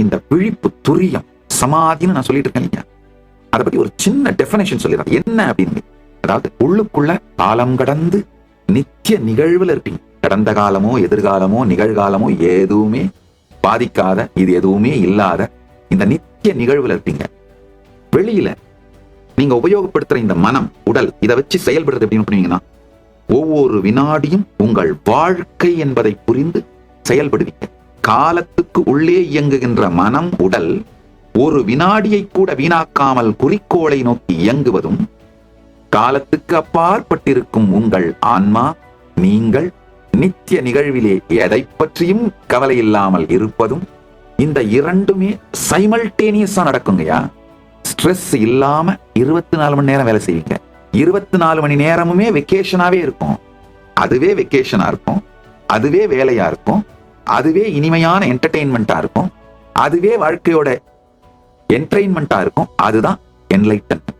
இந்த விழிப்பு துரியம் சமாதின்னு நான் சொல்லிட்டு இருக்கேன் இல்லையா, அதை பத்தி ஒரு சின்ன டெஃபினேஷன் சொல்லிடுறேன். என்ன அப்படின்னு, அதாவது உள்ளுக்குள்ள காலம் கடந்து நித்திய நிகழ்வுல இருப்பீங்க. கடந்த காலமோ எதிர்காலமோ நிகழ்காலமோ எதுவுமே பாதிக்காத, இது எதுவுமே இல்லாத இந்த நித்திய நிகழ்வுல இருப்பீங்க. வெளியில நீங்க உபயோகப்படுத்துற இந்த மனம், உடல், இதை வச்சு செயல்படுறது எப்படின்னு பண்ணுவீங்கன்னா, ஒவ்வொரு வினாடியும் உங்கள் வாழ்க்கை என்பதை புரிந்து செயல்படுவீங்க. காலத்துக்கு உள்ளே இயங்குகின்ற மனம், உடல் ஒரு வினாடியை கூட வீணாக்காமல் குறிக்கோளை நோக்கி இயங்குவதும், காலத்துக்கு அப்பாற்பட்டிருக்கும் உங்கள் ஆன்மா, நீங்கள் நித்திய நிகழ்விலே எதை பற்றியும் கவலை இல்லாமல் இருப்பதும், இந்த இரண்டுமே சைமல்டேனியஸா நடக்குங்கயா. ஸ்ட்ரெஸ் இல்லாம 24 மணி நேரம் வேலை செய்வீங்க. 24 மணி நேரமுமே வெக்கேஷனாவே இருக்கும். அதுவே வெக்கேஷனா இருக்கும், அதுவே வேலையா இருக்கும், அதுவே இனிமையான என்டர்டெயின்மெண்டா இருக்கும், அதுவே வாழ்க்கையோட என்டர்டெயின்மெண்டா இருக்கும். அதுதான் என்லைட்டன்மென்ட்.